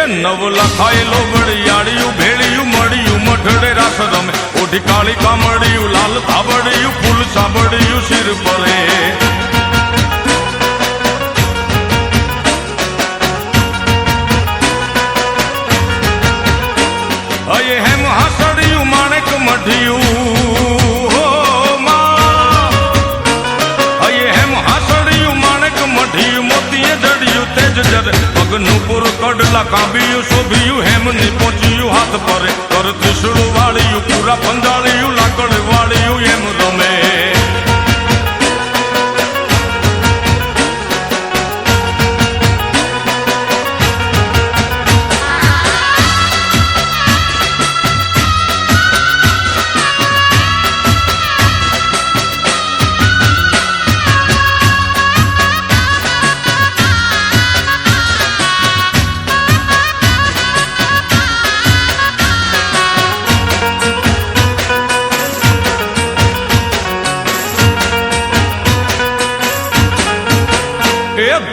નવ લખાયેલો ઘડિયાળિયું ભેળિયું મળ્યું મઢડે રાસ રમે ઓઢી કાળી કામડિયું લાલ ધાબડિયું ફૂલ સાંભળિયું શિર પરે અયે હેમ હાસડિયું માણેક મઢિયું હો માં અયે હેમ હાસડિયું માણેક મઢિયું મોતીએ જડિયું તેજ જરે પગનું પુર કડલા કાંબિયું શોભિયું હેમની પહોંચ્યું હાથ પરે કર ત્રિશુળ વાળિયું પૂરા પંજાળિયું લાકડ વાળિયું એમ રમે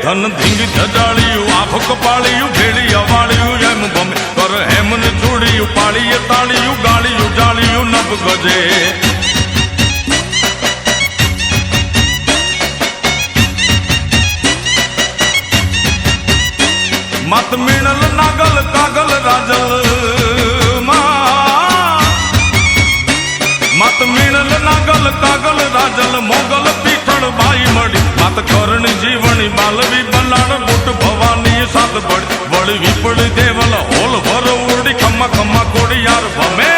ધન ધીંગી ધજાળિયું આભ કપાળિયું ભેળી અવાળિયું એમ ગમે કર હેમને જોડિયું પાળીએ તાળિયું ગાળિયું જાળિયું નભ ગજે મત મીણલ નાગલ કાગલ રાજલ મત મીણલ નાગલ કાગલ રાજલ મોગલ પીઠળ બાઈ મળી માત કરણી જીવણી બાલવી બલાડ બુટ ભવાની સાત બળી વળી વિપળી દેવલ હોલ ભર ઉરડી ખમ્મા ખમ્મા કોડિયાર ભમે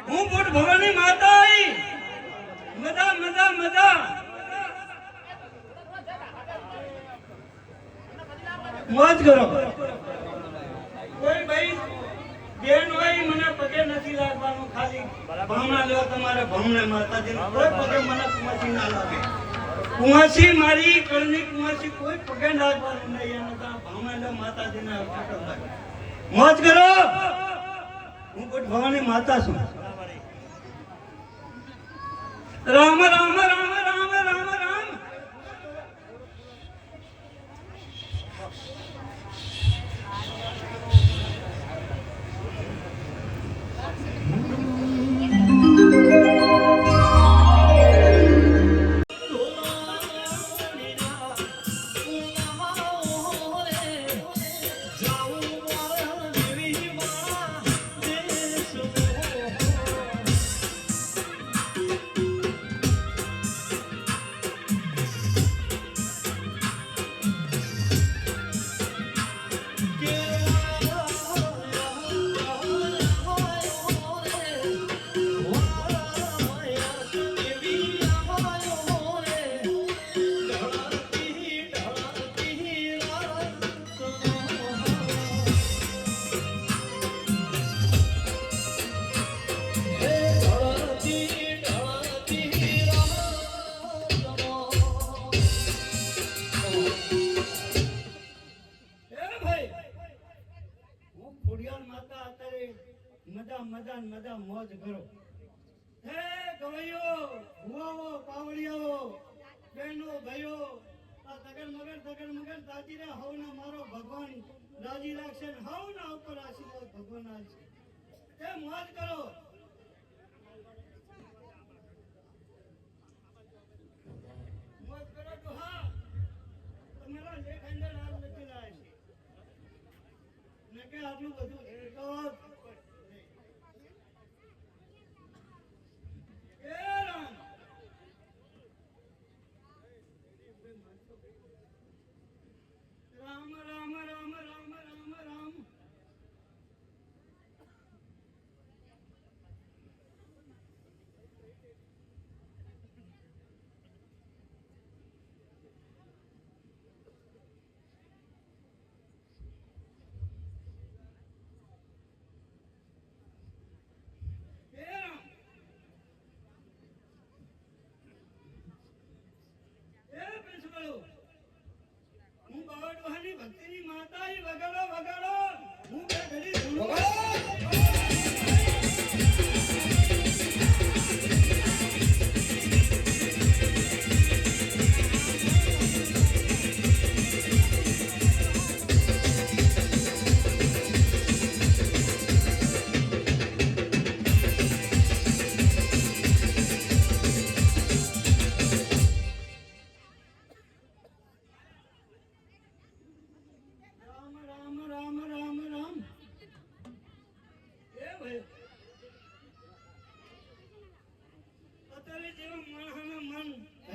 હું પુટ ભવાની માતા આઈ મજા મજા મજા મોજ કરો કોઈ ભાઈ બેન હોય મને પગે નથી લાગવાનું ખાલી ભાવના લેવા તમારે ભાવને માતાજી કોઈ પગે મને કુમાસી ના લાગે કુમાસી મારી કળની કુમાસી કોઈ પગે લાગવાનું નહીં એને ભાવના લેવા માતાજીને મોજ કરો હું પુટ ભવાની માતા છું રામ રામ રામ રામ રામ રામ મજા મજા મોજ કરો હે ગવૈયો હુઆવો પાવડિયાઓ બેનો ભાઈઓ આ તગર મગર તાજી રે હવના મારો ભગવાન રાજી રાખશે ને હવના ઉપર આશીર્વાદ ભગવાન આપશે હે મોજ કરો મોજ કરો તો હા તમારા લેખ અંદર હાલ નથી લાય ને કે આટલું બધું તો ભક્તિની માતા વગાડો વગાડો હું બે ઘડી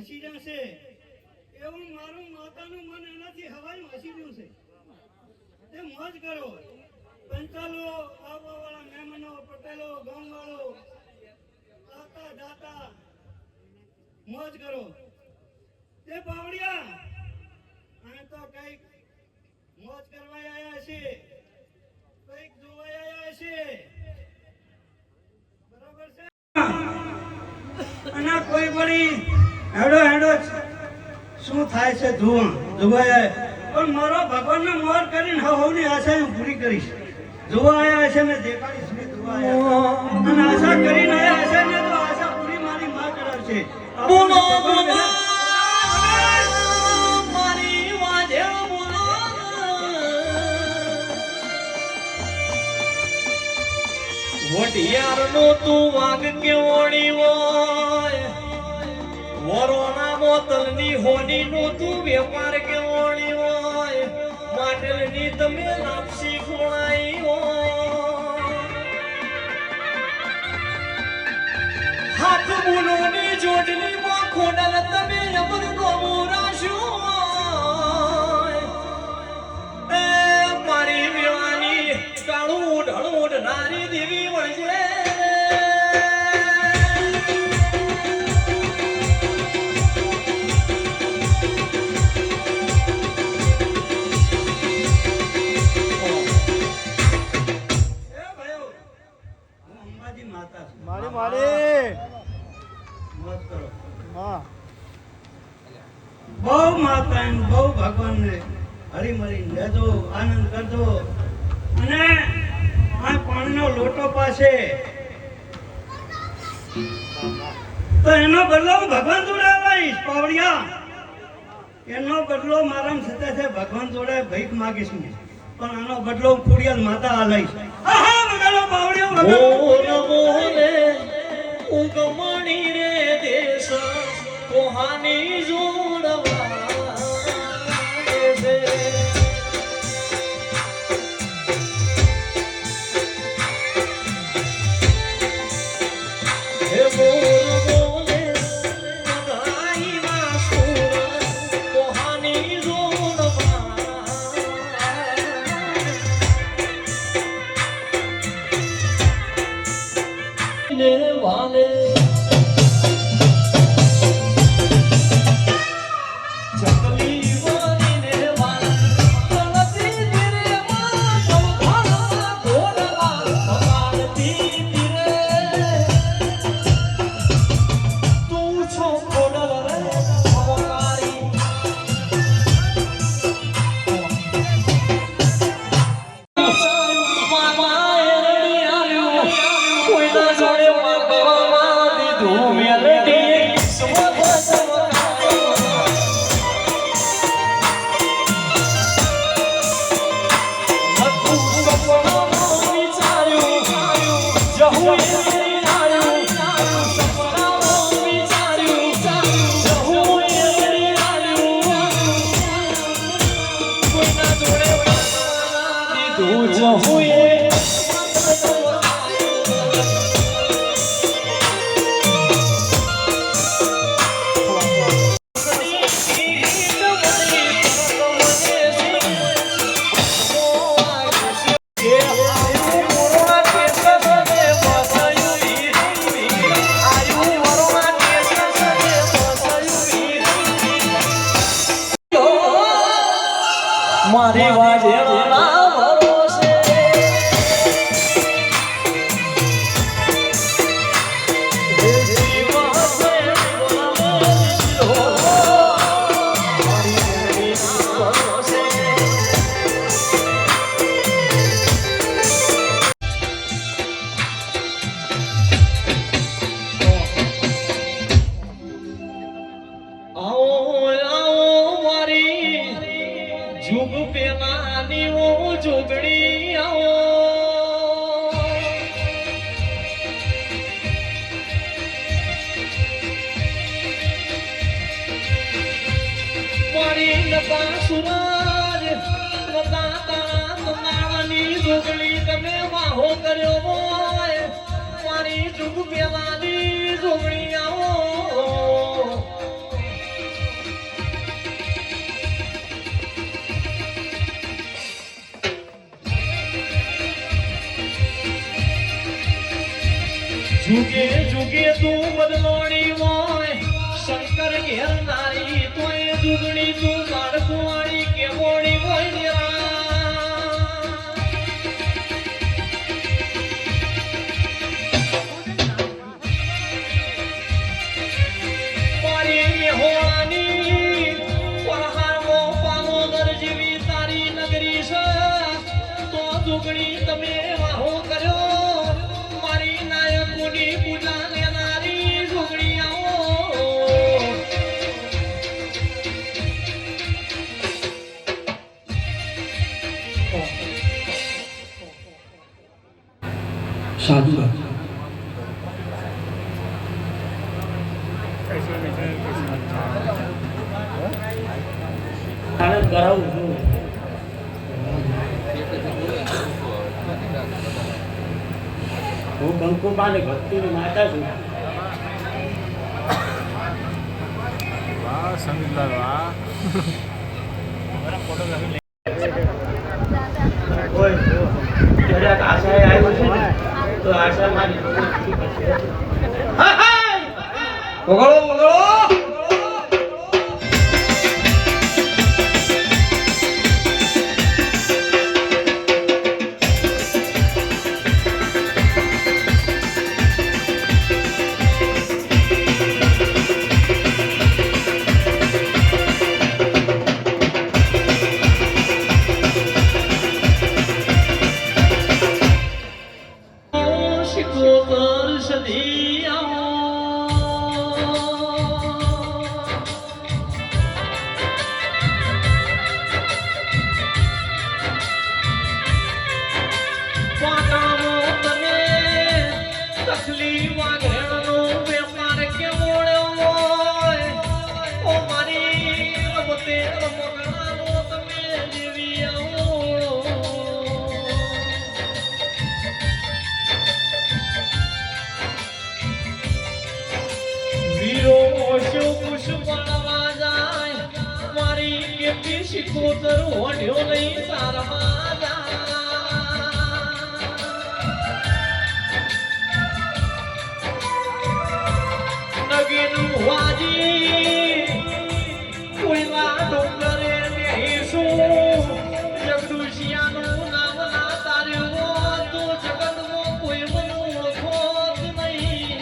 હસી જશે એવું મારું માતાનું મન એનાથી હવાયું હસી ગયું છે તે મોજ કરો પંચાલો આવવાવાળા મહેમાનો પટેલો ગામવાળો દાતા દાતા મોજ કરો તે પાવડિયા અને તો કઈક મોજ કરવા આવ્યા છે કઈક જોવા આવ્યા છે બરાબર છે અને કોઈ પડી હેડો હેડો શું થાય છે જોવાય પણ મારો ભગવાનને મોર કરીને હવની આશા હું પૂરી કરીશ જોવા આવ્યા છે ને દેખાડીશ ને જોવા આવ્યા અને આશા કરીને આવ્યા છે ને તો આશા પૂરી મારી માં કરાવશે બોલો બોલો મારી વાજે બોલો વટિયાર નો તું વાગ કેવડી વો તલની હોની નો તું વેપાર કેવણી હોય માટલની તમે લાપસી ખોણાઈ હોય હાથ બોલોની જોડલી માં ખોડલ તમે અમર નો મોરાશું એ મારી વેવાની કાળું ઢળું નારી દેવી વળજે મારી મારી મોજ કરો બહુ માતા બહુ ભગવાન ને હરી મરી લેજો આનંદ કરજો અને આ પાણીનો લોટો પાસે તો એનો બદલો ભગવાન જોડે લઈશ પાવડિયા એનો બદલો મારા સાથે છે ભગવાન જોડે ભીખ માગીશ પણ આનો બદલો ખોડિયાલ માતા લઈશ આહા બદલો પાવડિયો બોલે ઉગમણી રે દેશ કોહાની જોડવા દે હે બોલે ગાઈ ના સુર કોહાની જોડવા ને વાલે ચકલી વાલીને વાલે તળતી ધીરે માં ભણવા ગોરવા ભવાડતી ધીરે તું છો ખોડલ રે અવકારી મામા એરડી આવ્યો કોઈના જોડે માગવામાં દીધું મેલડી મારી વાજેલા ભરોસે जुग पेलानी वो जुगड़ी आओ मारी नता सूरज नता तारा तनावनी जुगड़ी तमे वाहो कर्यो मोय मारी जुग पेलानी जुगड़ी आओ जुगे जुगे तू बदलोणी मोय शंकर घेर नारी तोय जुगणी तू माडकुवाणी के मोणी मोय निरा मारी मेहोळानी परहार मो पालो दरजीवी तारी नगरी स तो जुगणी तमे वाहो कर्यो पूजा लेनारी जुगड़ी आओ साधु આનંદ કરાવું છું. હું કંકુબાની ભક્તિની માતા છું. વાહ સંગીતલાલ વાહ કોઈ જરાક આશાએ આવ્યું છે ને, તો આશા મારી પકડો પકડો શિકોતર હોડ્યો નહીં તારા નગીનું વાજી કોઈના ડોંગરે બેહીશું જગદુશિયાનું નામ ના તાર્યું તો જગતમાં કોઈ મને ઓળખો જ નહીં.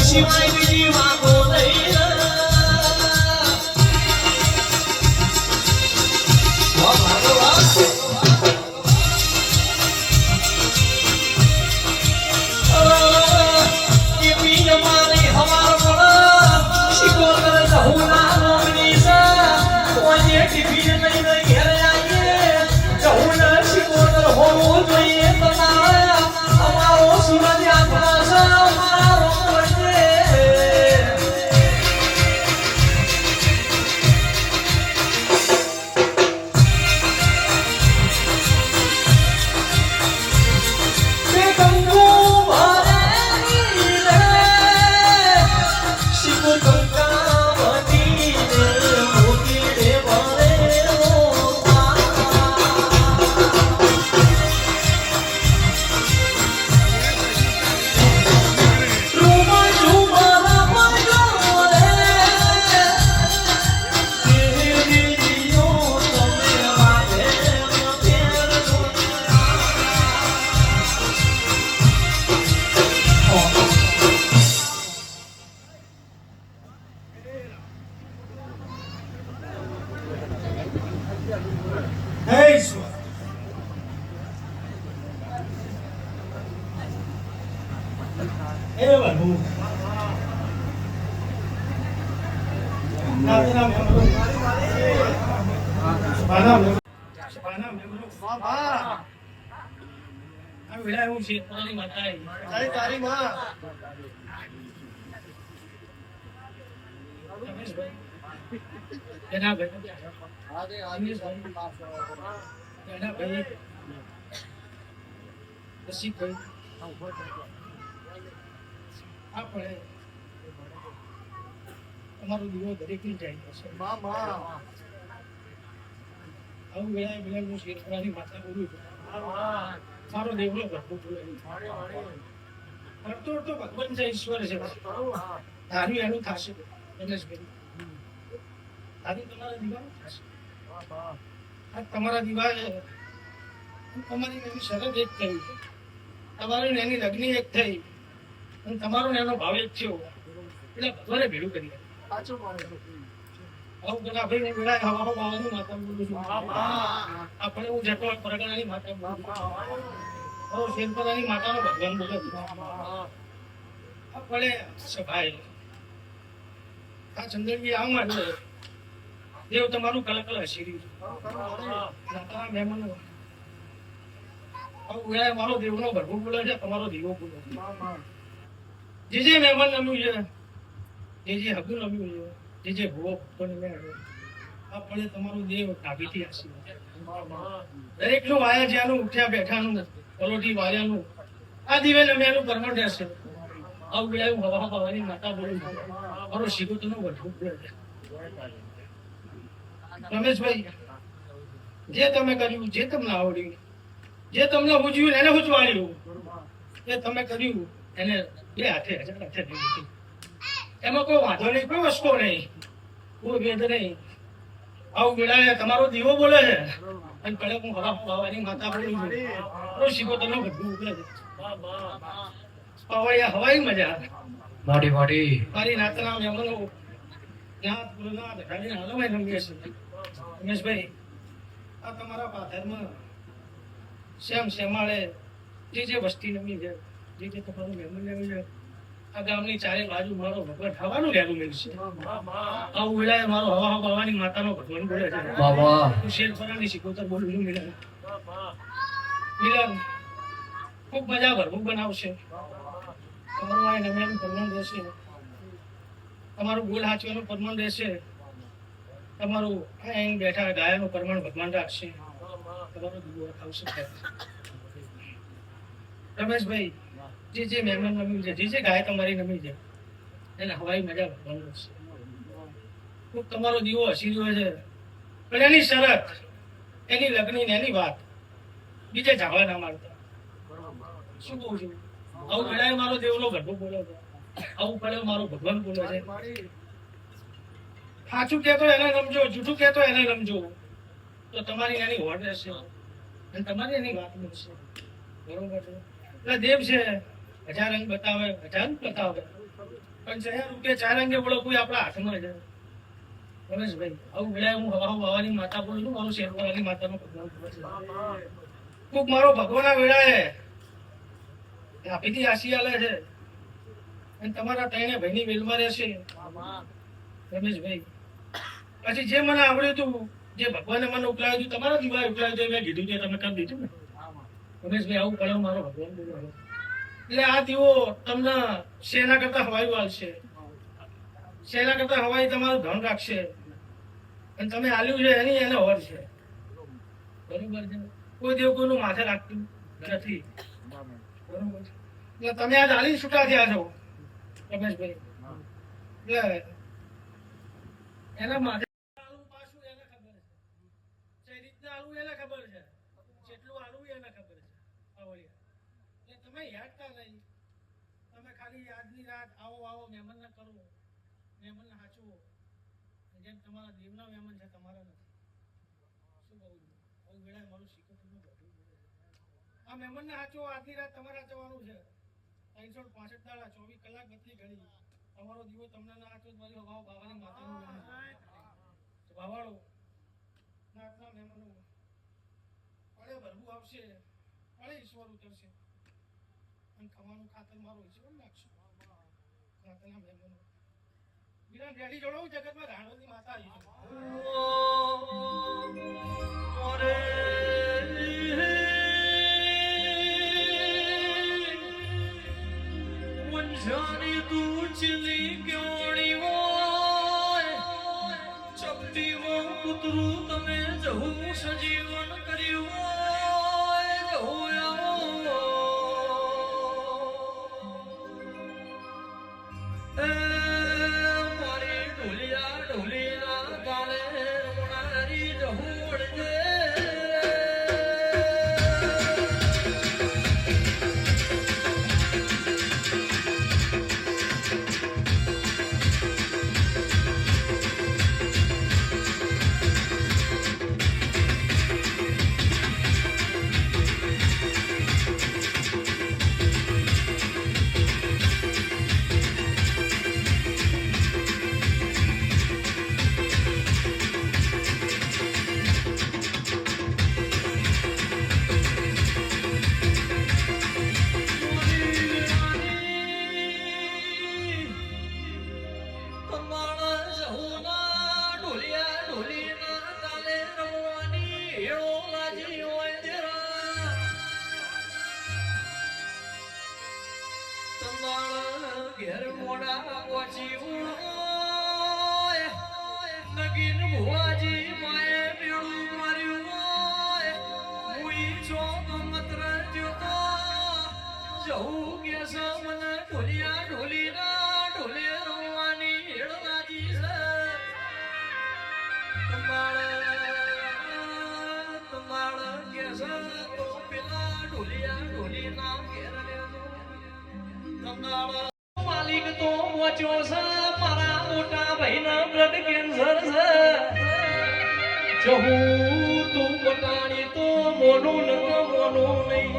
શિવાય બીજી વાતો નહીં. અમારો સુરજ આત્મા એ બાબુ નાતના મેમનો બાના મેમનો આ વિડા હું છે તારી માતા તારી માં એના ભાઈ એના ભાઈ પછી ભાઈ આપણે તમારો દીવો દરેકની જાય છે આવું વેળાએ હું શેરપુરાની માતા બોલું છું મારો દેવલો ભરપૂર કરતો તો ભગવાન છે ઈશ્વર છે ધાર્યું એનું થશે રમેશભાઈ ધાર્યું તમારા દીવા થશે આ તમારા દીવા તમારી એની શરત એક થઈ તમારી એની લગ્ન એક થઈ અને તમારો એનો ભાવ એક થયો એટલે ભગવાને ભેળું કરી આવું બધા ભાઈ હું વેળાએ હવા બાવાની માતા બોલું છું આપણે હું જતો પરગણાની માતા બોલું છું શેરપરાની માતાનો ભગવાન બોલે છે આપણે સભાએ આ ચંદ્રજી આમ માટે દેવ તમારું કલકલ હસીરી માતાના મહેમાનો આવું વેળાએ મારો દેવનો ભરપૂર બોલે છે તમારો દીવો બોલે છે જે મહેમાન નમ્યું છે જે હગું નમ્યું છે જે ભૂવો ભક્તો નમ્યા આપણે તમારું દેવ ડાબીથી આશીર્વાદ દરેકનું વાયા જ્યાંનું ઉઠ્યા બેઠાનું પલોઠી વાર્યાનું આ દિવે નમ્યાનું પરમણ રહેશે આવું વેળાએ હું હવા હવાની માતા બોલું છું મારો શિકોતરનો ભરપૂર બોલે છે રમેશભાઈ જે તમે કર્યું જે તમને આવડ્યું જે તમને પૂછ્યું એને પૂછવાડ્યું એ તમે કર્યું એને બે હાથે હજાર હાથે દીધું એમાં કોઈ વાંધો નહીં કોઈ વસ્તુ નહીં કોઈ ભેદ નહીં આવું વેળાએ તમારો દીવો બોલે છે અને કડક હું હવા હવાની માતા બોલું છું મારો શિકોતરનો ભરપૂર બોલે છે પવળિયા હવાઈ મજા મારી નાતના મહેમાનો નાત ગુરુનાથ ઢાળીને હલવાઈ રમીએ છે રમેશભાઈ આ તમારા પાથરમાં શ્યામ શ્યામાળે જે વસ્તી નમી છે જે તમારું મહેમાન નમી છે આ ગામની ચારે બાજુ મારો ભગવાન હવાનું રહેલું મળશે આવું વેળાએ મારો હવા બાવાની માતાનો ભગવાન બોલે છે હું શેરપરાની શિકોતર બોલું છું મિલન ખૂબ મજા ભરપૂર બનાવશે તમારું આ નમ્યાનું પરમાણ રહેશે તમારું ગોળ હાચવાનું પરમાણ રહેશે તમારું અહીં બેઠા ગાયાનું પરમાણ ભગવાન રાખશે તમારો દીવો આવશે રમેશભાઈ જે મહેમાન નમ્યું છે જે ગાય તમારી નમી છે એને હવાઈ મજા ભગવાન રહેશે ખૂબ તમારો દીવો હસી રહ્યો છે પણ એની શરત એની લગ્ન એની વાત બીજે જાવા ના મારતા શું કહું છું આવું વેળાએ મારો દેવનો ગઢો બોલે છે આવું પડે મારો ભગવાન બોલે છે સાચું કહેતો એને રમજો જૂઠું કહેતો એને રમજો તો તમારી એની હોડ રહેશે અને તમારી એની વાત મળશે બરોબર છે એટલે દેવ છે હજાર રંગ બતાવે હજાર બતાવે પણ 1000 રૂપિયા 4 રંગે બોલો કોઈ આપણા હાથમાં છે રમેશભાઈ આવું વેળાએ હું હવા બાવાની માતા બોલું છું મારું શેરપરાની માતાનો ભગવાન બોલે છે ખૂબ મારો ભગવાન આ વેળાએ આપીથી આશી આલે છે અને તમારા ત્રણે ભાઈની વેલમાં રહેશે રમેશભાઈ પછી જે મને આવડ્યું હતું જે ભગવાને મને ઉકલાવ્યું હતું તમારા દીવા ઉકલાવ્યું હતું મેં કીધું છે તમે કરી દીધું ને રમેશભાઈ આવું પડે મારો ભગવાન બોલ્યો એટલે આ દીવો તમને શેના કરતા હવાઈ વાળશે શેના કરતા હવાઈ તમારું ધન રાખશે અને તમે આલ્યું છે એની એને હોર છે બરોબર છે કોઈ દેવ કોઈનું માથે રાખતું નથી બરોબર એટલે તમે આજ આલી છૂટા થયા છો રમેશભાઈ એટલે એના માથે આલુ પાછું એને ખબર છે જે રીતના આલુ એને ખબર છે જેટલું આલુ એને ખબર છે આવળિયા એટલે તમે યાદતા નહીં તમે ખાલી આજની રાત આવો મહેમાનને કરો મહેમાનને સાચવો જેમ તમારા દેવના મહેમાન છે તમારા નથી શું કહું છું આવું વેળાએ મારું શીખવતું આ મહેમાનને સાચવો આજની રાત તમારે જવાનું છે 365 દાડા 24 કલાક બધી ઘડી તમારો દીવો તમને ના આચો મારી હવા બાવાની માતાનું ભાવાળો નાતના મહેમાનો અરે ભરવું આવશે અરે ઈશ્વર ઉતરશે અને ખવાનું ખાતર મારો ઈશ્વર નાખશે માતાના મહેમાનો. વિરાન રેડી જોડો જગતમાં રાણોની માતા આવી છે. જાની તું ચલી ક્યોણી હોય ચપટી વો પુતરું તમે જહું સજીવન કર્યું હોય જહું એ મારી ઢોલિયા ઢોલીના ગાળે રમણારી જહું વળજે ઘેર મોડા પહોંચી હોય નગીન ભુવાજી માએ મેળું માર્યું હોય મુઈ ચોક મત્ર જોતો જવું કે મને ઢોલિયા ઢોલીના ઢોલે રમવાની હેળવાજી છે તમારા કે તો પેલા ઢોલિયા ઢોલીના ઘેર તમારા માલિક તો મોચો છે મારા મોટા ભાઈના બ્લડ કેન્સર છે જહું તું પટાણી તો મોનું ન મોનું નહીં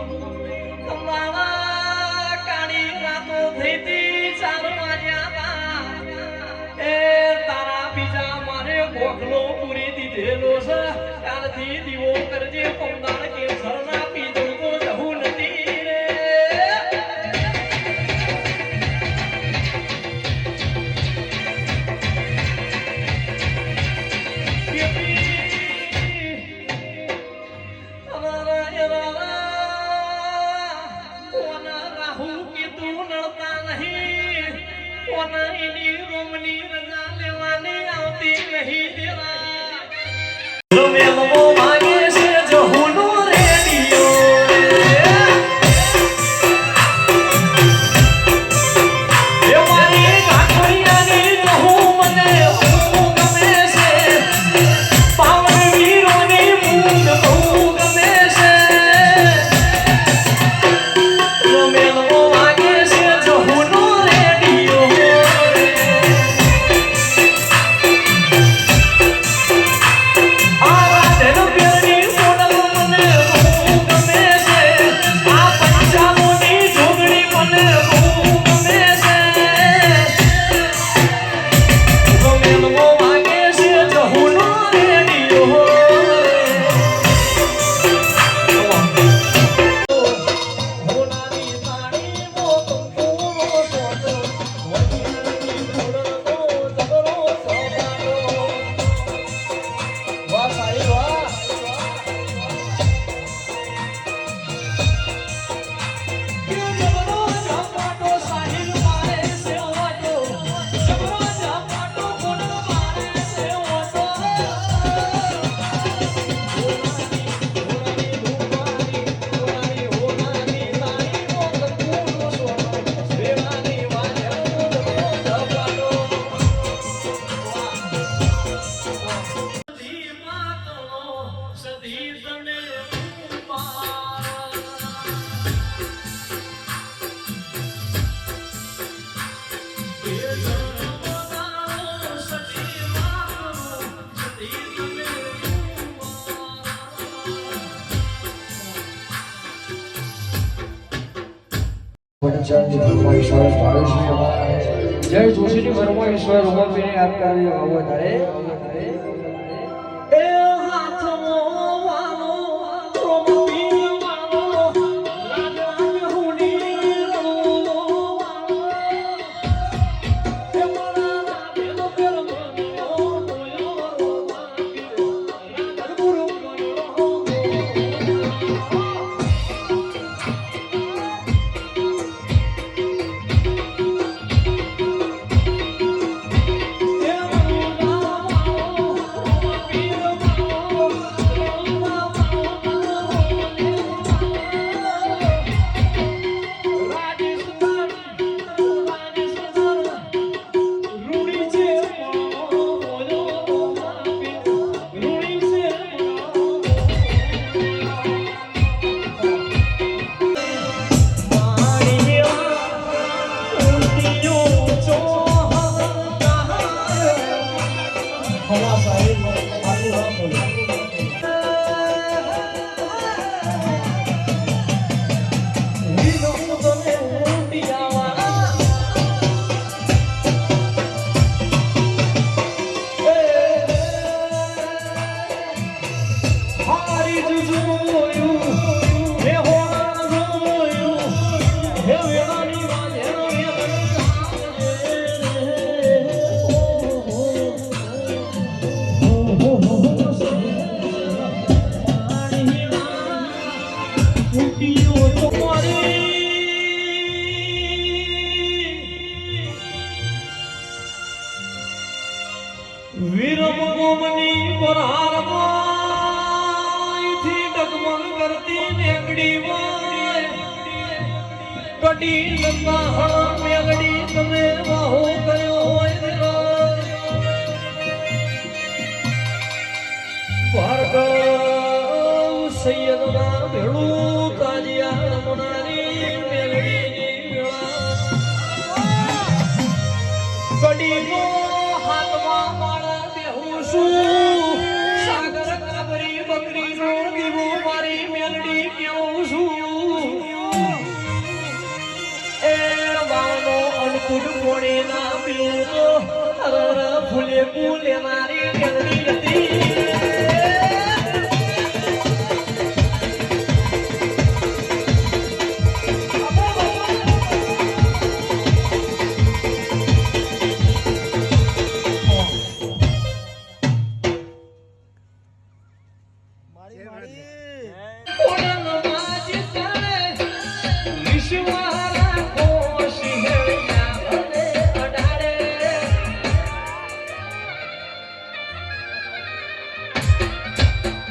તમારા કાળી રાતો થઈ તી 4 વાગ્યા એ તારા બીજા મારે ગોખલો પૂરી દીધેલો છે કાલથી દીવો કરજે પમદાર કેન્સર ના પીધું તો જહું નથી રોમની રજા લેવાની આવતી નહીં દેવા મેલવો માંગે છે જહુનો રેડિયો એ મારી કાઠોડિયાની જહું મને ગમે છે પાવન વીરોની મૂંગ બહુ ગમે છે મેલવો માંગે છે જહુનો જય જોશીની ઘરમાં ઈશ્વર ઉમાપીને યાદ કરી આવો તારે એ હાથમો વાલો રોમપી વાલો રાજા હુની રમો વાલો વિરમ ગોમની પરારમાંથી ડગમગ કરતી મેઘડી કડી લંબા મેઘડી તમે વાહો કર્યો ભાર્ગવ સૈયદના ભેળું તાજિયા રમનારી મેઘડી કડીનો હાથમાં માળા બેહું છું સાગર કાબરી બકરીનો દીવો મારી મેલડી કેવું છું એ વાવનો અનકુટ કોણે ના પીવું તો હર ફૂલે ફૂલે મારી મેલડી હતી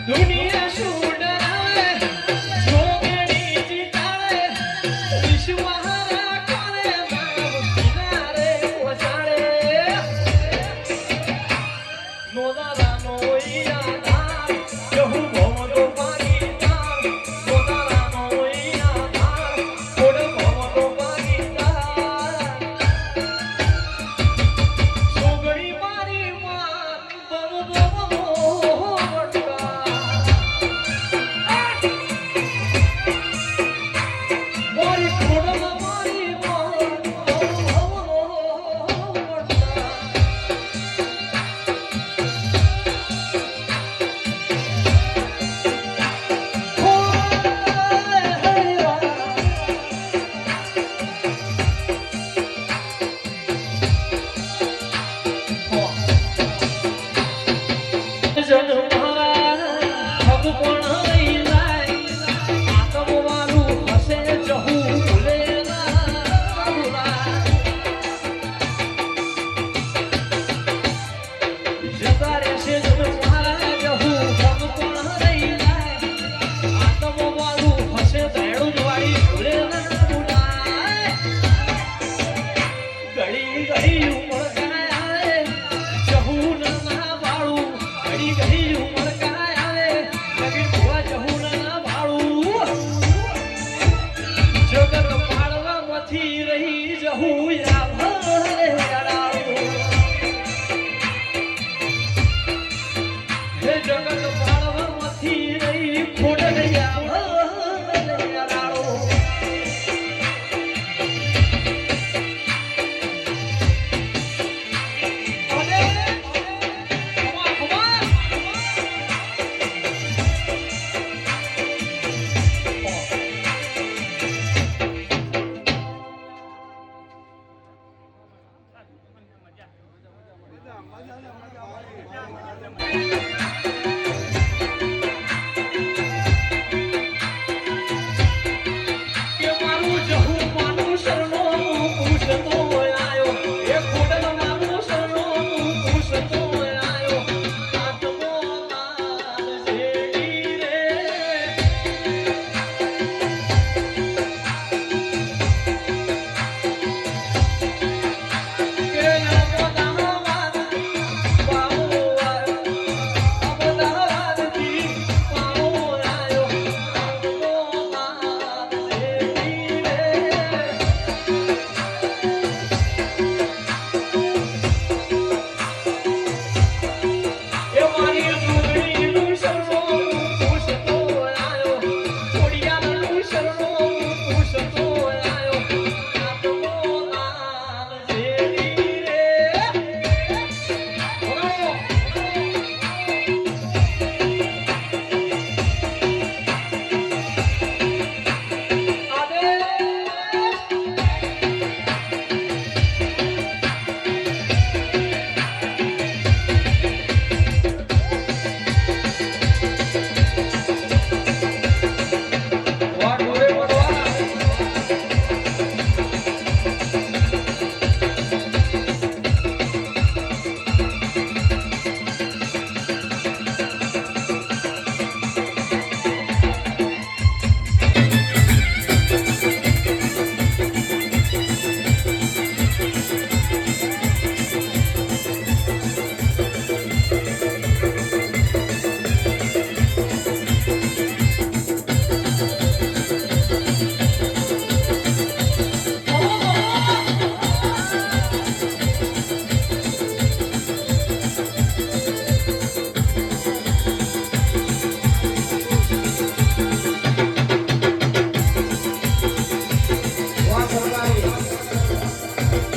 દુનિયા શું ડરાવે જોગણી જીતાડે વિશ્વહારા કરે માવ કિનારે પહોંચાડે નો દાદા નો યાદ જહુ ભવતો પાણી તાર નો દાદા નો યાદ કોડ ભવતો પાણી તાર જોગણી મારી માં બમ બમ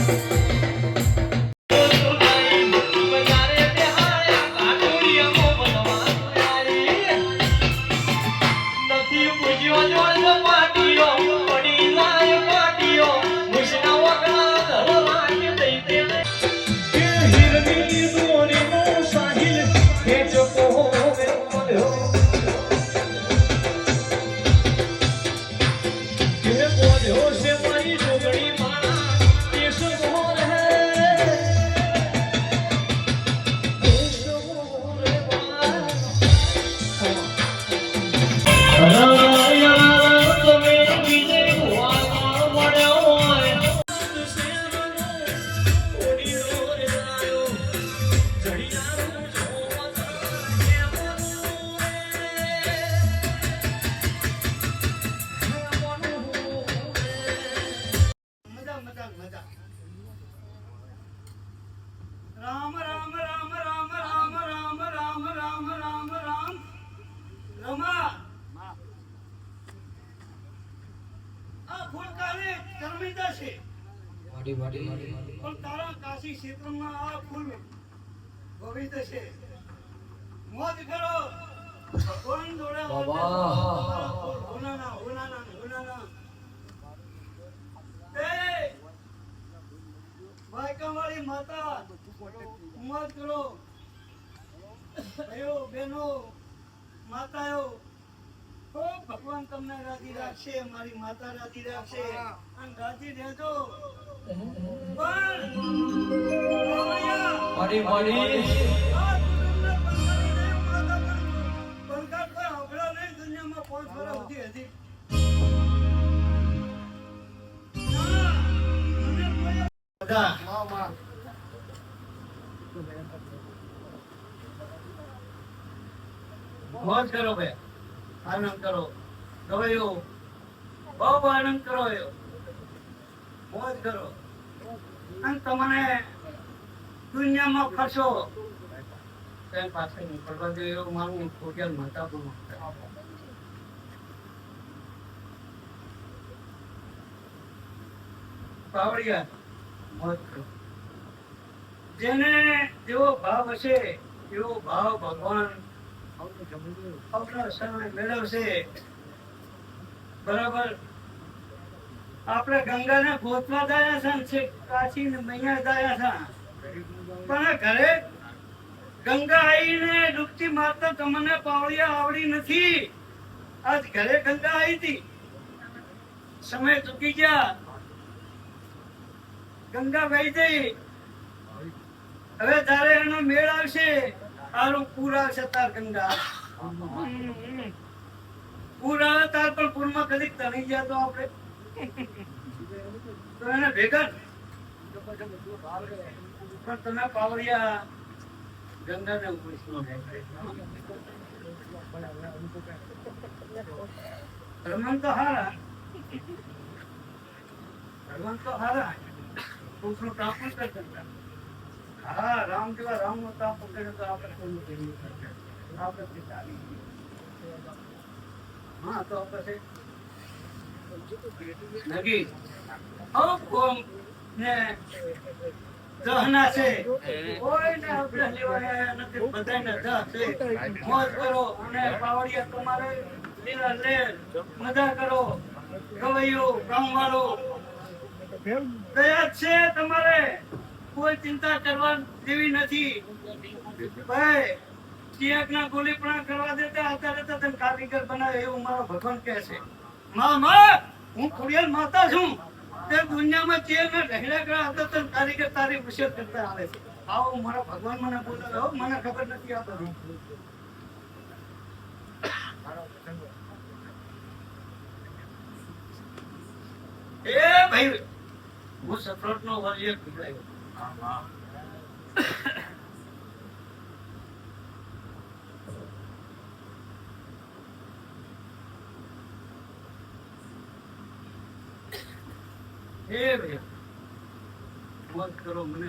બજારે બેહાડ્યા કાઠોડિયામાં બનવાનું આવી. નથી પૂજ્યો જોડ પાટીઓ પડી જાય પાટીઓ મુશના વગડા ધરો રાખી દઈ દે. એ હિરની દોરીનો સાહિલ ખેંચતો મેળ્યો. એ બોલ્યો છે મારી જોગણી માણા દેશ મોર હે. દેશ મોર તમે બીજે વાળા મળ્યો હોય ઓડી દોર આવ્યો જડિયાનો જોવા મજા મજા મજા. રામ રામ રામ રામ રામ રામ રામ રામ રામ રામ રમા. આ ફૂલકારી શર્મિંદા છે પણ તારા કાશી ક્ષેત્રમાં આ ફૂલ ભવિત છે. મોજ કરો ભગવાન જોડે હોનાના હોનાના હોનાના. એ વાયકાવાળી માતા મોજ કરો. ભાઈઓ બહેનો માતાઓ ખૂબ ભગવાન તમને રાજી રાખશે. મારી માતા રાજી રાખશે અને રાજી રહેજો. પણ મારી મારી આ કુટુંબને પંચાયતને માતા બંગાળ કોઈ હંભળ્યો નહીં દુનિયામાં 5 વર્ષ સુધી હજી. ના, મને કોઈ બધા મોજ કરો બે, આનંદ કરો. ગવાયો બહુ આનંદ કરો. એવો મોજ કરો અને તમને દુનિયામાં ફરશો તેમ પાછળ નીકળવા દે એવું મારું ખોટિયાર માતા પણ પાવડિયા મોજ કરો. જેને જેવો ભાવ હશે એવો ભાવ ભગવાન આપણા શરણે મેળવશે. બરાબર. આપણે ગંગાને ગોતવા ગયા છે, કાશી ને મૈયા ગયા છે, પણ ઘરે ગંગા આવીને ડૂબતી મારતા તમને પાવડિયા આવડી નથી. આજ ઘરે ગંગા આવી હતી, સમય ચૂકી ગયા, ગંગા વહી ગઈ. હવે તારે એનો મેળ આવશે, તારું પૂર આવશે. તાર ગંગા પૂર આવે તાર પણ પૂરમાં કદીક તણી ગયા તો આપણે તો એને ભેગા પણ તમે પાવડિયા ગંગાને રમણ તો હારા, રમણ તો હારા. પુરુષનું ટાપણ કરતા. હા, રામ જેવા રામ નો તાપ પકડ્યો તો આપણે કોઈનું કેવું કરશે? આપણે ચાલી. હા, તો પછી નગી કોમ ને દહના છે, કોઈને આપણે લેવાય નથી, બધાને દહ છે. મોજ કરો અને પાવડિયા તમારે લીલા લેર મજા કરો. ગવૈયો ગામવાળો દયા છે તમારે, કોઈ ચિંતા કરવા જેવી નથી. ભાઈ ચિયાકના ગોલીપણા કરવા દેતા અત્યારે તો તને કારીગર બનાવે એવું મારો ભગવાન કહે છે. માં હું ખોડિયાર માતા છું, તે દુનિયામાં ચિયાકના ઢહેડા કરવા હતા તો કારીગર તારી વિશે કરતા આવે છે. આવો મારા ભગવાન મને બોલાવે. મને ખબર નથી આ બધું. એ ભાઈ હું સફરત નો વર્ય ખવડાવ્યો. એ ભાઈ મોજ કરો, મને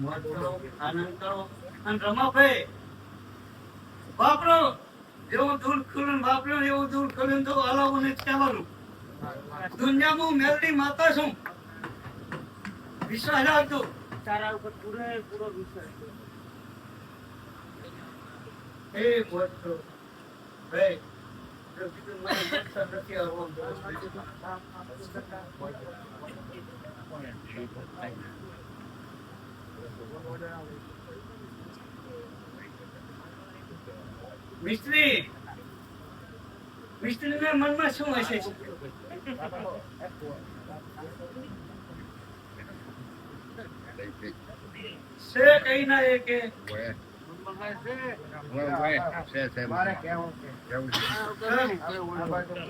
મોજ કરો, આનંદ કરો. અને રમાભાઈ વાપરો જેવું દૂર ખુલ્લું વાપર્યું એવું દૂર ખુલ્લું તો હલાવું ને ચાલવાનું. દુનિયામાં મેલડી માતા છું. વિશ્વાસ રાખજો. તારા ઉપર પૂરેપૂરો વિશ્વાસ છે. એ બોલતો ભાઈ જો કીધું મને નુકસાન નથી આવવાનું. મિસ્ત્રી મિસ્ત્રીના મનમાં શું હશે? છે કઈ ના એ કે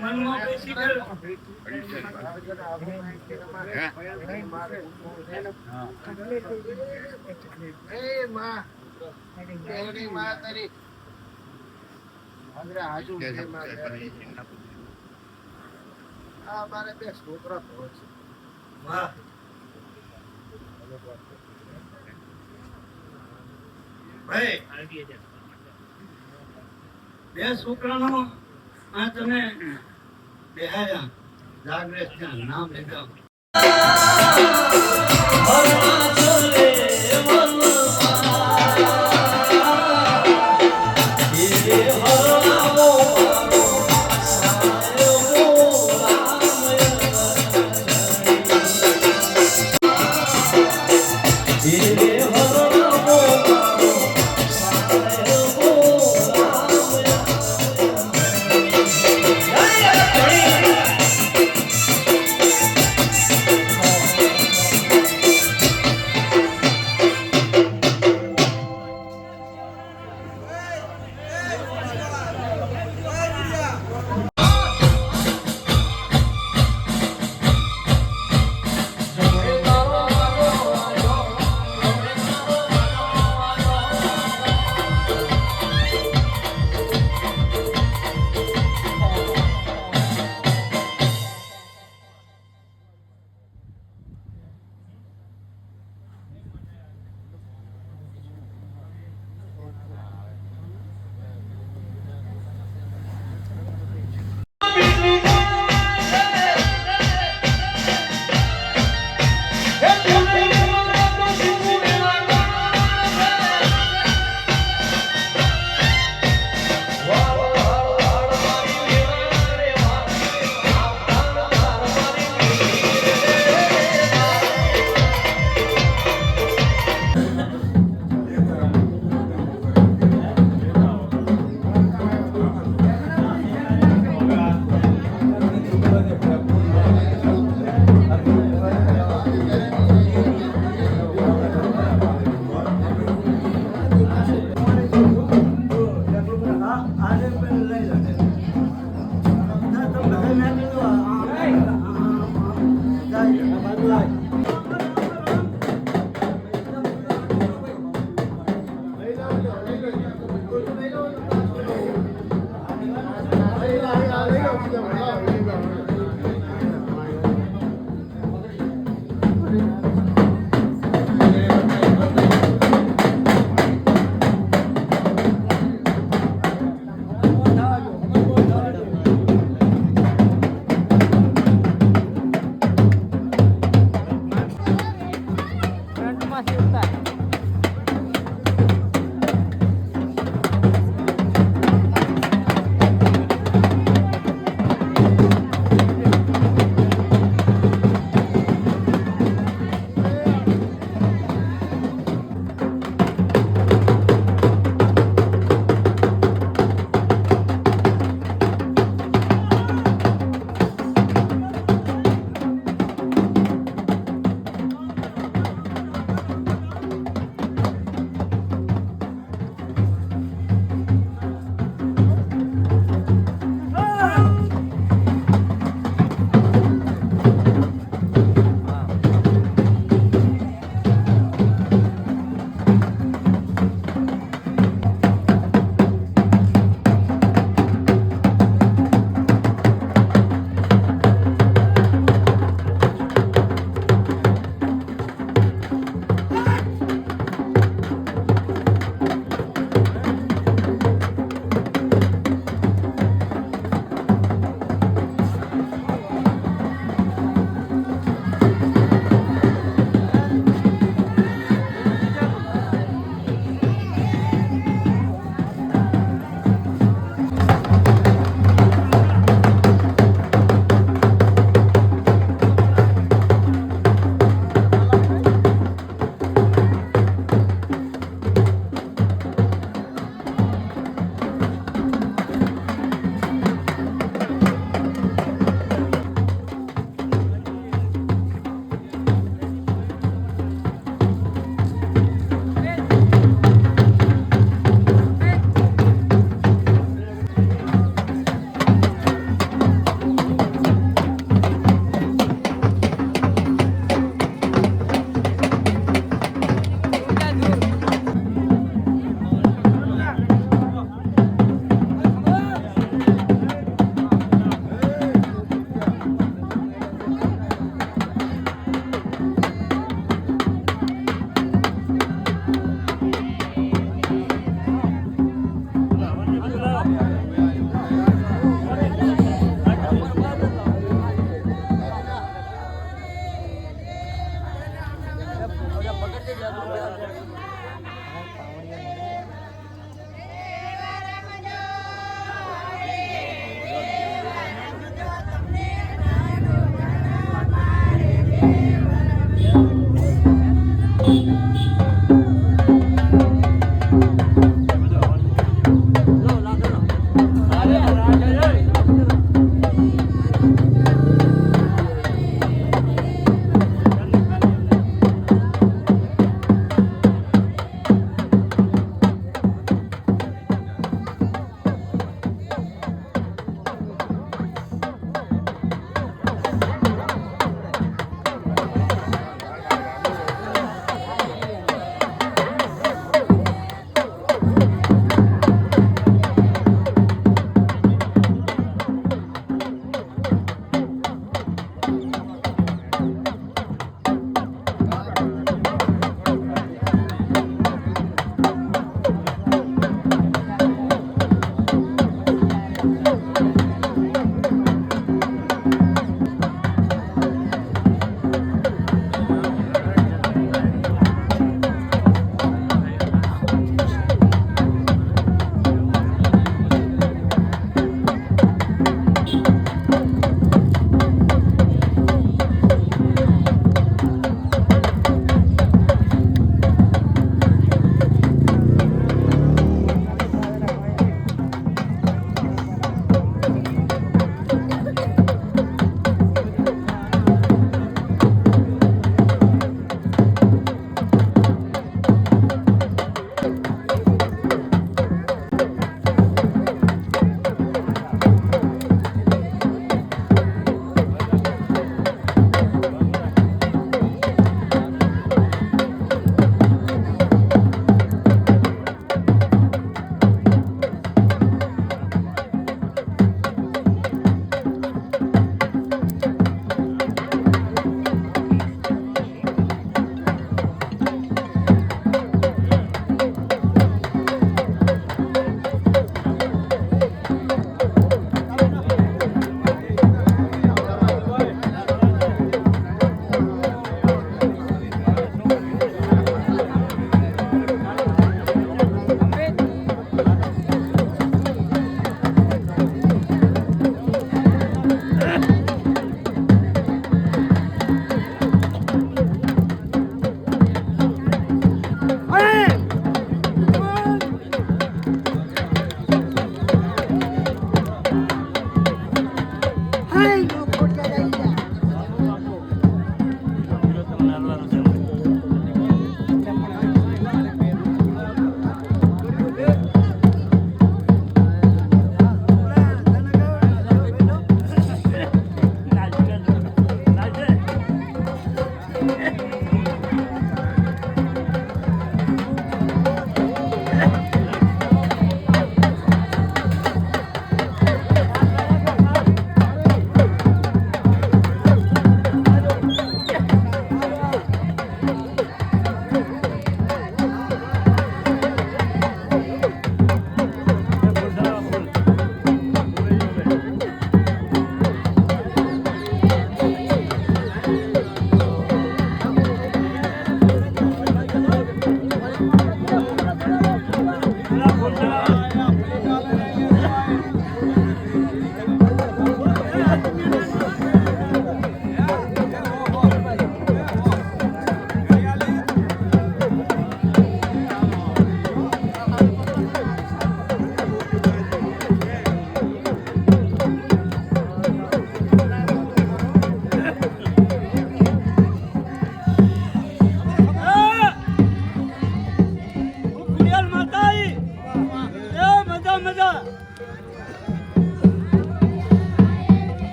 મનમાં બેસી ગયો. વાહ ભાઈ બે છોકરાનો આ તમે બેહાયા જાગ્રત નામ લીધા.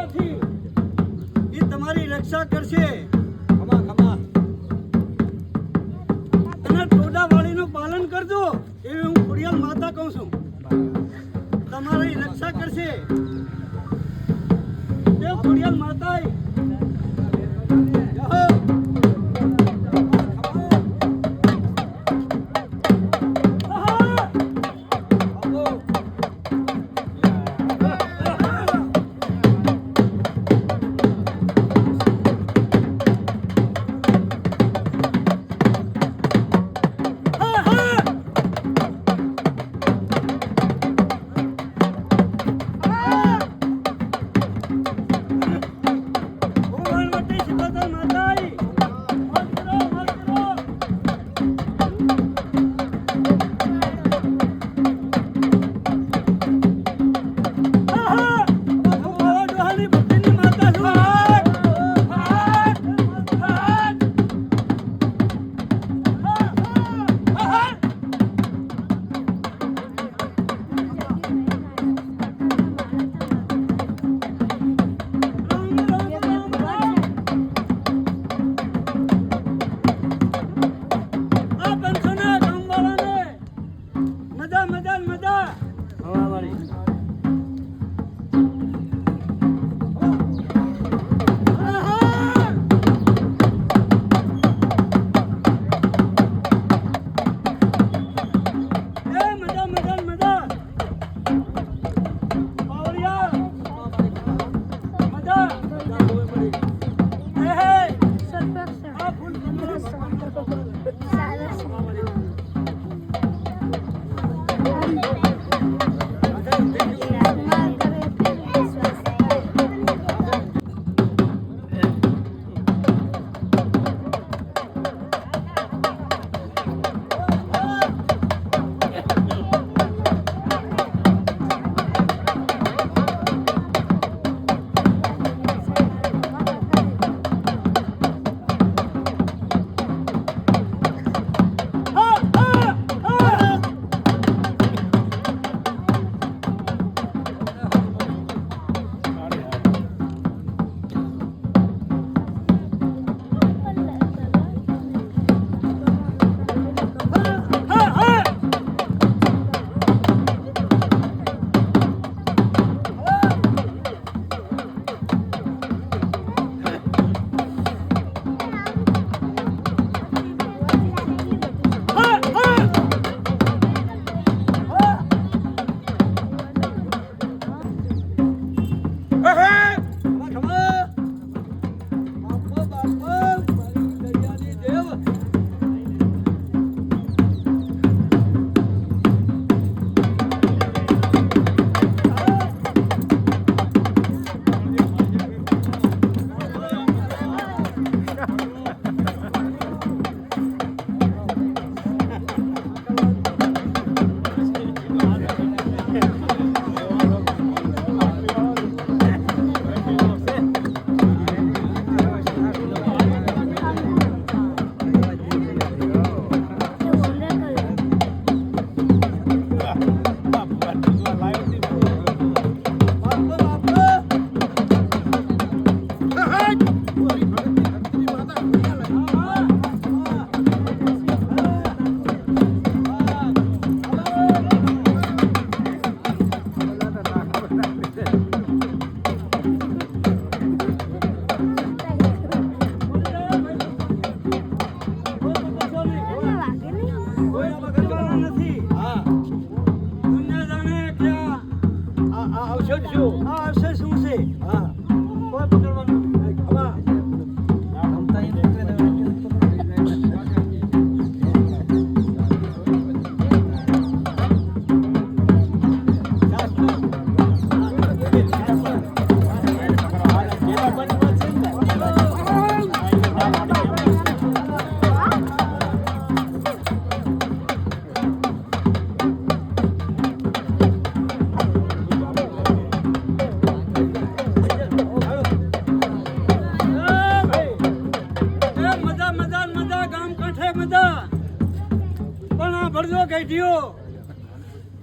માતાથી એ તમારી રક્ષા કરશે. ખમા ખમા. અને ટોડાવાળીનું પાલન કરજો એવી હું ખોડિયાર માતા કહું છું. તમારી રક્ષા કરશે એ ખોડિયાર માતા.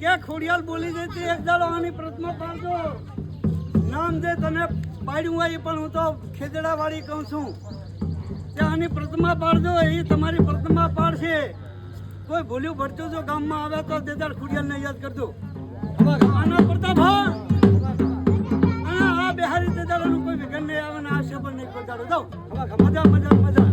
કે ખોડિયાલ બોલી દેતી એક દાડો આની પ્રતિમા પાડજો નામ દે તને પાડ્યું હોય પણ હું તો ખેદડા વાળી કહું છું કે આની પ્રતિમા પાડજો, એ તમારી પ્રતિમા પાડશે. કોઈ ભૂલ્યું ભરતું જો ગામમાં આવે તો દેદાર ખુડિયાલને યાદ કરજો. આના પ્રતાપ હા આ બિહારી દેદારનું કોઈ વિઘન નહીં આવે ને આ શબ્દ નહીં પધારો. જાઓ મજા મજા મજા.